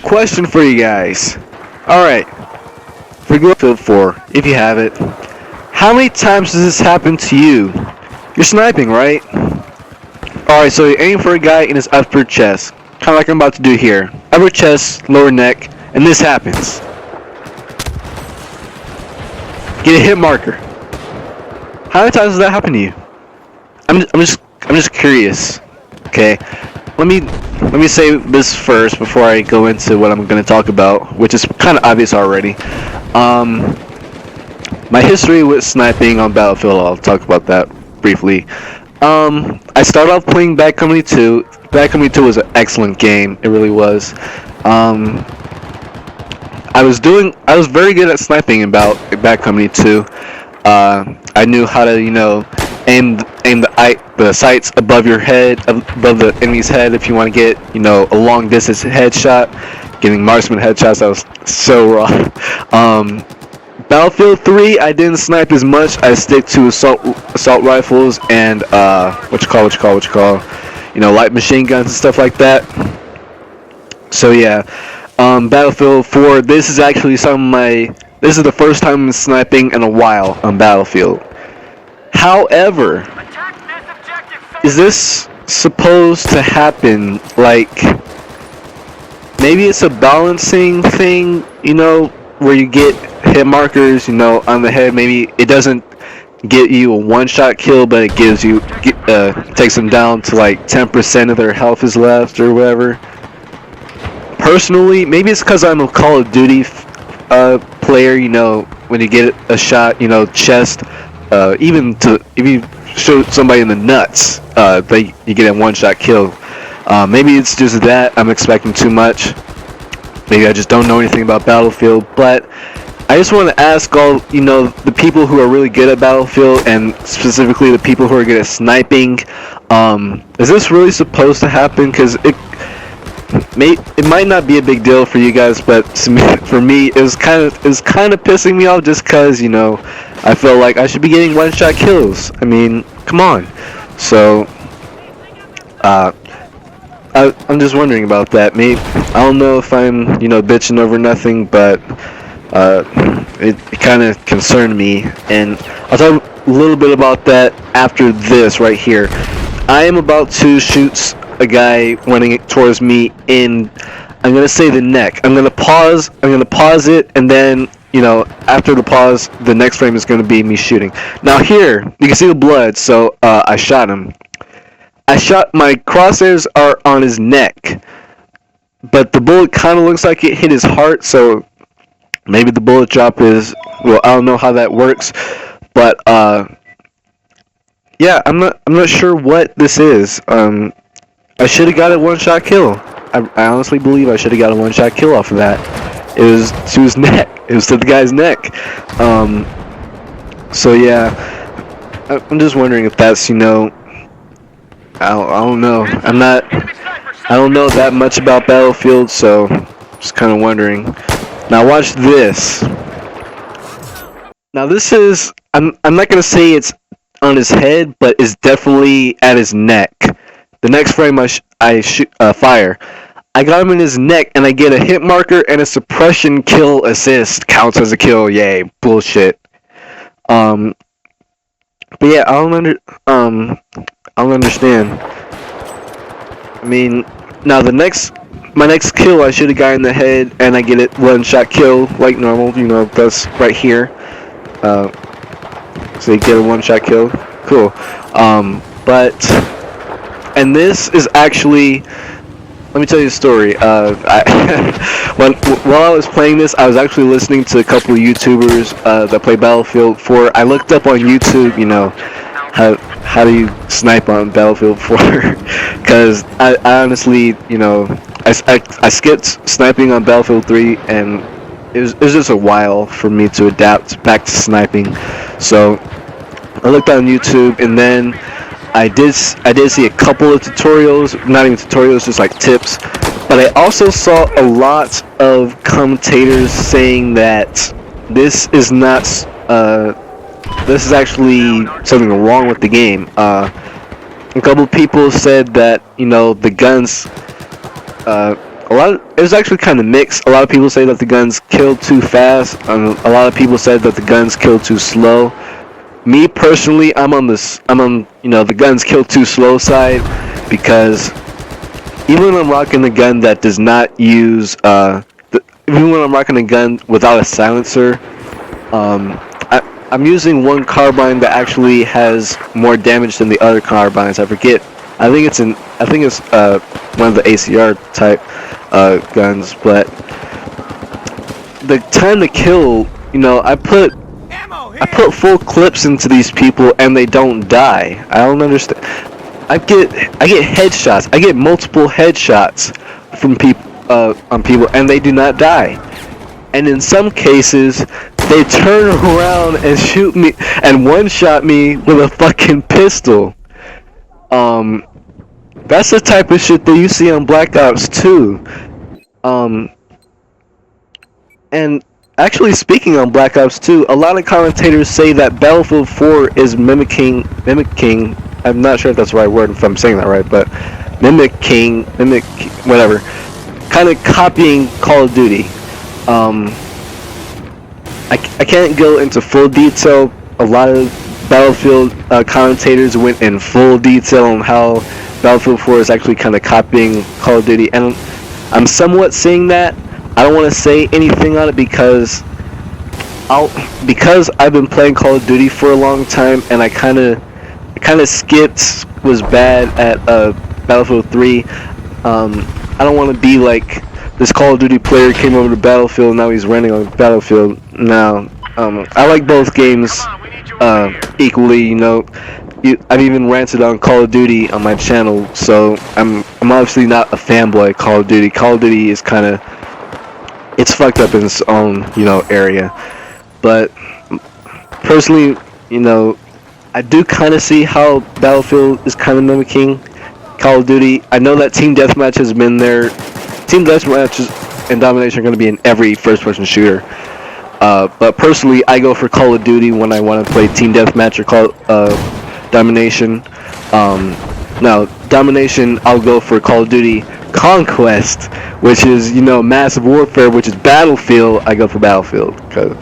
Question for you guys. Alright, for Battlefield 4, if you have it, how many times does this happen to you? You're sniping, right? Alright, so you're aiming for a guy in his upper chest. Kind of like I'm about to do here. Upper chest, lower neck, and this happens. Get a hit marker. How many times does that happen to you? I'm just curious. Okay, let me say this first before I go into what I'm going to talk about, which is kind of obvious already. My history with sniping on Battlefield, I'll talk about that briefly. I started off playing Bad Company 2. Bad Company 2 was an excellent game. It really was. I was very good at sniping in Bad Company 2. I knew how to, aim the sights above your head, above the enemy's head if you want to get, a long distance headshot. Getting marksman headshots, that was so raw. Battlefield 3, I didn't snipe as much. I stick to assault rifles and what you call, light machine guns and stuff like that. So yeah, Battlefield 4. This is actually this is the first time I'm sniping in a while on Battlefield. However, is this supposed to happen? Like, maybe it's a balancing thing, where you get hit markers, on the head. Maybe it doesn't get you a one-shot kill, but it gives you, takes them down to like 10% of their health is left or whatever. Personally, maybe it's because I'm a Call of Duty player. When you get a shot, chest, even if you shoot somebody in the nuts, you get a one-shot kill. Maybe it's just that I'm expecting too much. Maybe I just don't know anything about Battlefield, but I just want to ask all, the people who are really good at Battlefield, and specifically the people who are good at sniping, is this really supposed to happen? Because it might not be a big deal for you guys, but for me, it was kind of pissing me off, just because, I felt like I should be getting one-shot kills. I mean, come on. So, I'm just wondering about that. Maybe I don't know if I'm, bitching over nothing, but it kind of concerned me, and I'll talk a little bit about that after this right here. I am about to shoot a guy running towards me in, I'm gonna say, the neck. I'm gonna pause it, and then, after the pause, the next frame is gonna be me shooting. Now here, you can see the blood, so I shot him. My crosshairs are on his neck, but the bullet kind of looks like it hit his heart, so maybe the bullet drop is, well, I don't know how that works, but yeah, I'm not sure what this is. I should have got a one-shot kill. I honestly believe I should have got a one-shot kill off of that. It was to his neck. It was to the guy's neck. So yeah, I'm just wondering if that's, I don't know. I don't know that much about Battlefield, so just kind of wondering. Now watch this. Now this is, I'm not gonna say it's on his head, but it's definitely at his neck. The next frame I fire. I got him in his neck, and I get a hit marker and a suppression kill assist. Counts as a kill. Yay! Bullshit. But yeah, I don't understand. I mean, now my next kill, I should have got in the head, and I get it one-shot kill like normal. That's right here. So you get a one-shot kill. Cool. And this is actually, let me tell you a story. While I was playing this, I was actually listening to a couple of YouTubers that play Battlefield 4. I looked up on YouTube, how do you snipe on Battlefield 4? Because I honestly, I skipped sniping on Battlefield 3, and it was just a while for me to adapt back to sniping. So I looked on YouTube, and then I did see a couple of tutorials, not even tutorials, just like tips. But I also saw a lot of commentators saying that this is not, this is actually something wrong with the game. A couple of people said that, the guns It's actually kind of mixed. A lot of people say that the guns kill too fast. A lot of people said that the guns kill too slow. Me personally, I'm on the guns kill too slow side, because even when I'm rocking a gun that does not use even when I'm rocking a gun without a silencer, I'm using one carbine that actually has more damage than the other carbines. I forget. I think it's one of the ACR type guns, but the time to kill, I put full clips into these people and they don't die. I don't understand. I get headshots. I get multiple headshots from people on people, and they do not die. And in some cases, they turn around and shoot me and one-shot me with a fucking pistol. That's the type of shit that you see on Black Ops 2. And actually, speaking on Black Ops 2, a lot of commentators say that Battlefield 4 is mimicking. I'm not sure if that's the right word, if I'm saying that right, but whatever, kind of copying Call of Duty. I can't go into full detail. A lot of Battlefield commentators went in full detail on how Battlefield 4 is actually kind of copying Call of Duty, and I'm somewhat seeing that. I don't want to say anything on it because I've been playing Call of Duty for a long time, and I kind of skipped, was bad at Battlefield 3. I don't want to be like this Call of Duty player came over to Battlefield, now he's running on Battlefield. No, I like both games equally. I've even ranted on Call of Duty on my channel, so I'm obviously not a fanboy of Call of Duty. Call of Duty is kind of, it's fucked up in its own, area. But personally, I do kind of see how Battlefield is kind of mimicking Call of Duty. I know that Team Deathmatch has been there. Team Deathmatch and Domination are going to be in every first-person shooter. But personally, I go for Call of Duty when I want to play Team Deathmatch or Domination. Now, Domination, I'll go for Call of Duty Conquest, which is, Massive Warfare, which is Battlefield. I go for Battlefield because,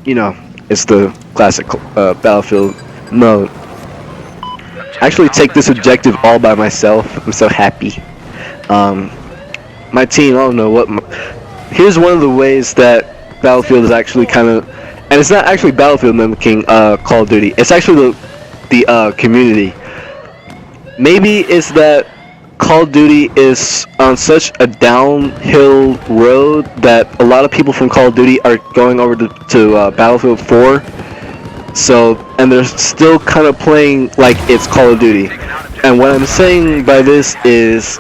it's the classic Battlefield mode. I actually take this objective all by myself. I'm so happy. My team, I don't know what. Here's one of the ways that Battlefield is actually kind of, and it's not actually Battlefield mimicking Call of Duty. It's actually the community. Maybe it's that Call of Duty is on such a downhill road that a lot of people from Call of Duty are going over to Battlefield 4. So, and they're still kind of playing like it's Call of Duty. And what I'm saying by this is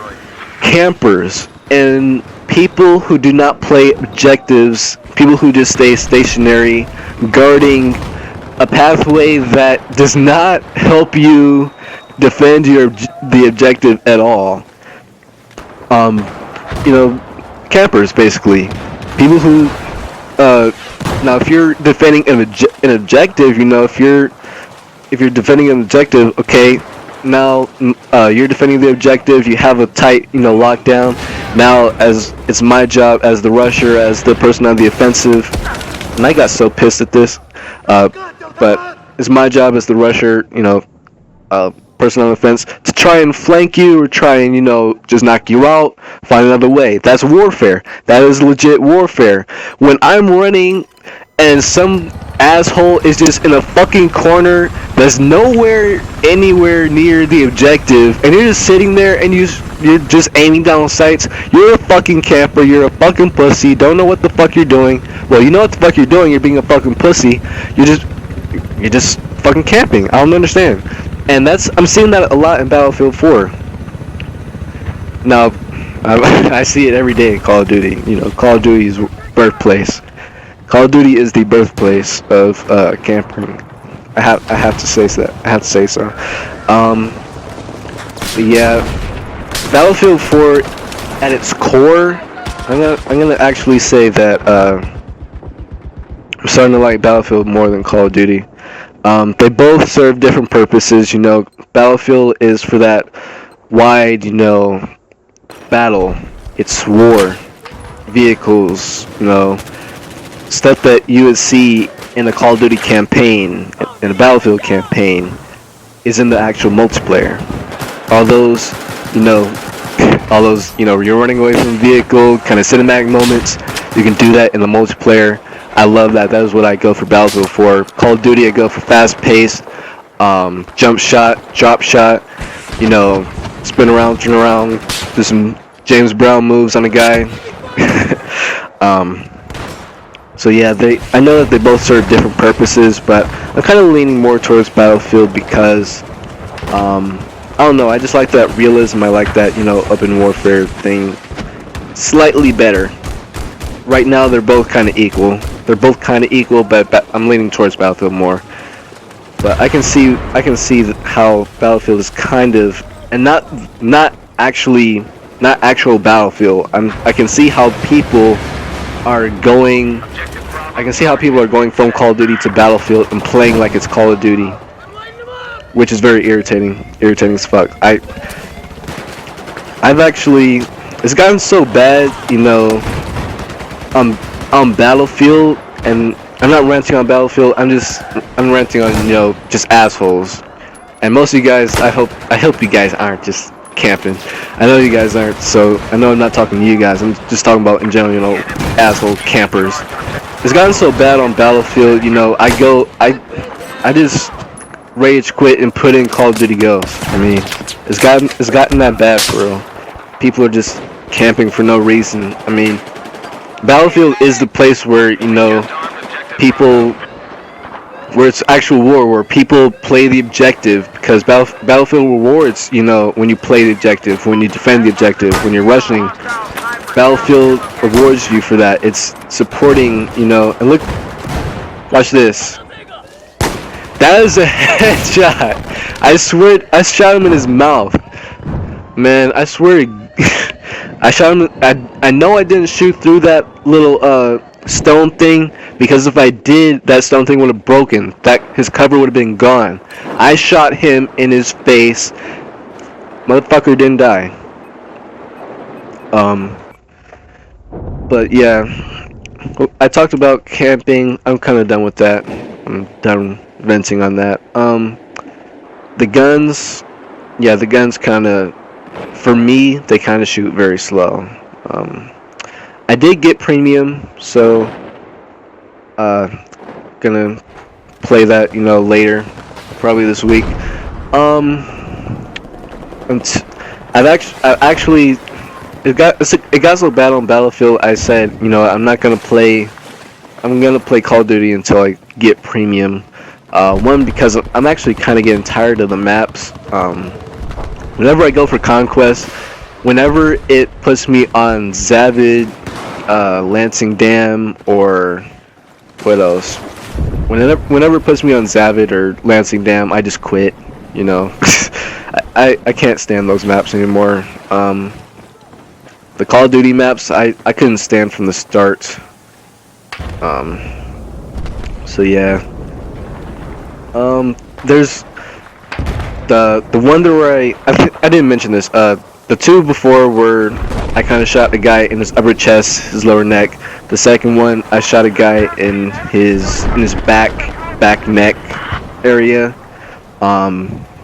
campers and people who do not play objectives, people who just stay stationary, guarding a pathway that does not help you defend the objective at all. Campers basically, people who now if you're defending an objective, if you're defending an objective, okay, now you're defending the objective, you have a tight lockdown. Now as it's my job as the rusher, as the person on the offensive, and I got so pissed at this, but it's my job as the rusher, person on the fence, to try and flank you or try and just knock you out, find another way. That's warfare. That is legit warfare. When I'm running and some asshole is just in a fucking corner that's anywhere near the objective, and you're just sitting there and you're just aiming down sights, you're a fucking camper, you're a fucking pussy, don't know what the fuck you're doing. Well, you know what the fuck you're doing, you're being a fucking pussy. You're just fucking camping. I don't understand. And I'm seeing that a lot in Battlefield 4. Now, I see it every day in Call of Duty. Call of Duty's birthplace. Call of Duty is the birthplace of camping. I have to say so. But yeah, Battlefield 4, at its core, I'm gonna actually say that I'm starting to like Battlefield more than Call of Duty. They both serve different purposes. Battlefield is for that wide, battle. It's war, vehicles, stuff that you would see in a Call of Duty campaign, in a Battlefield campaign, is in the actual multiplayer. All those, you know, you're running away from a vehicle, kind of cinematic moments. You can do that in the multiplayer. I love that. That is what I go for Battlefield for. Call of Duty, I go for fast-paced, jump shot, drop shot. Spin around, turn around, do some James Brown moves on a guy. So yeah, I know that they both serve different purposes, but I'm kind of leaning more towards Battlefield because I don't know, I just like that realism. I like that, open warfare thing slightly better. Right now, they're both kind of equal. But I'm leaning towards Battlefield more. But I can see how Battlefield is kind of, and not actual Battlefield. I can see how people are going. I can see how people are going from Call of Duty to Battlefield and playing like it's Call of Duty, which is very irritating as fuck. It's gotten so bad, on Battlefield, and I'm not ranting on Battlefield. I'm ranting on, just assholes. And most of you guys, I hope you guys aren't just camping. I know you guys aren't, so I know I'm not talking to you guys. I'm just talking about in general, asshole campers. It's gotten so bad on Battlefield, I just rage quit and put in Call of Duty Ghosts. I mean, it's gotten that bad for real. People are just camping for no reason. I mean, Battlefield is the place where, where it's actual war, where people play the objective, because Battlefield rewards, when you play the objective, when you defend the objective, when you're rushing. Battlefield rewards you for that. It's supporting, and look, watch this. That is a headshot. I swear, I shot him in his mouth. Man, I swear, I shot him. I know I didn't shoot through that little stone thing, because if I did, that stone thing would have broken. His cover would have been gone. I shot him in his face. Motherfucker didn't die. But yeah, I talked about camping. I'm kind of done with that. I'm done venting on that. The guns, the guns kind of, for me, they kind of shoot very slow. I did get premium, so gonna play that, later, probably this week. It got so bad on Battlefield. I said, I'm gonna play Call of Duty until I get premium. One, because I'm actually kind of getting tired of the maps. Whenever I go for Conquest, whenever it puts me on Zavid, Lansing Dam, or what else? Whenever it puts me on Zavid or Lansing Dam, I just quit. I can't stand those maps anymore. The Call of Duty maps, I couldn't stand from the start. So yeah. There's the one where I didn't mention this. The two before were I kind of shot a guy in his upper chest, his lower neck. The second one, I shot a guy in his back neck area.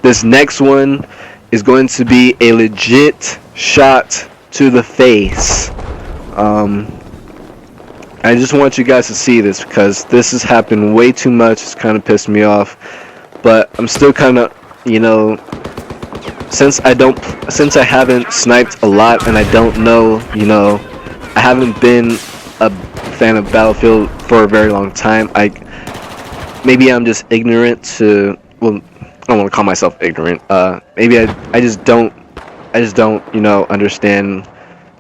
This next one is going to be a legit shot to the face. I just want you guys to see this, because this has happened way too much. It's kind of pissed me off, but I'm still kind of, since I haven't sniped a lot, and I don't know, I haven't been a fan of Battlefield for a very long time. Maybe I'm just ignorant to, well, I don't want to call myself ignorant. Maybe I just don't, understand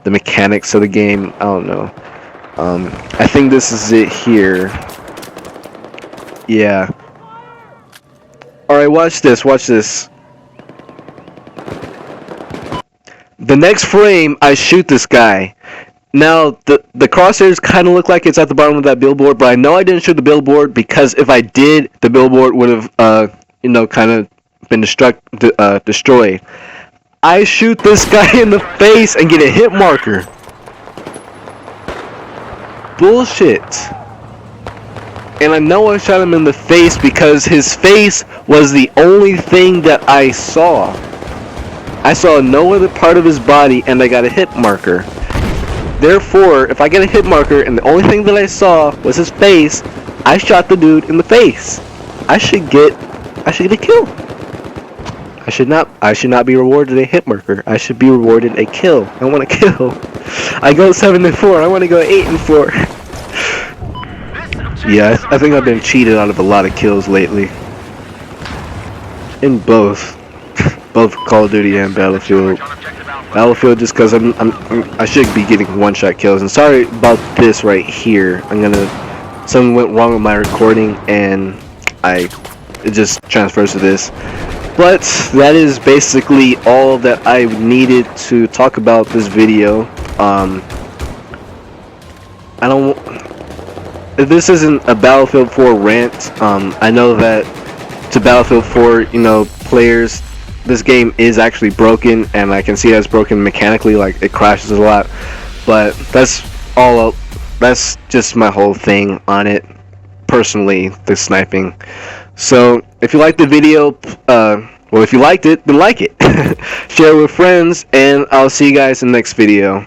the mechanics of the game. I don't know. I think this is it here. Yeah. Alright, watch this. The next frame, I shoot this guy. Now, the crosshairs kind of look like it's at the bottom of that billboard, but I know I didn't shoot the billboard, because if I did, the billboard would have, kind of been destroyed. I shoot this guy in the face and get a hit marker. bullshit. And I know I shot him in the face because his face was the only thing that I saw. I saw no other part of his body, and I got a hit marker. Therefore, if I get a hit marker and the only thing that I saw was his face, I shot the dude in the face. I should get a kill. I should not be rewarded a hit marker. I should be rewarded a kill. I want a kill. I go 7-4. I want to go 8-4. Yeah, I think I've been cheated out of a lot of kills lately. In both Call of Duty and Battlefield. Battlefield just because I should be getting one-shot kills. And sorry about this right here. Something went wrong with my recording and it just transfers to this. But that is basically all that I needed to talk about this video. This isn't a Battlefield 4 rant. I know that to Battlefield 4, players, this game is actually broken, and I can see that's broken mechanically, like it crashes a lot. But that's just my whole thing on it, personally, the sniping. So if you liked the video, if you liked it, then like it. Share it with friends, and I'll see you guys in the next video.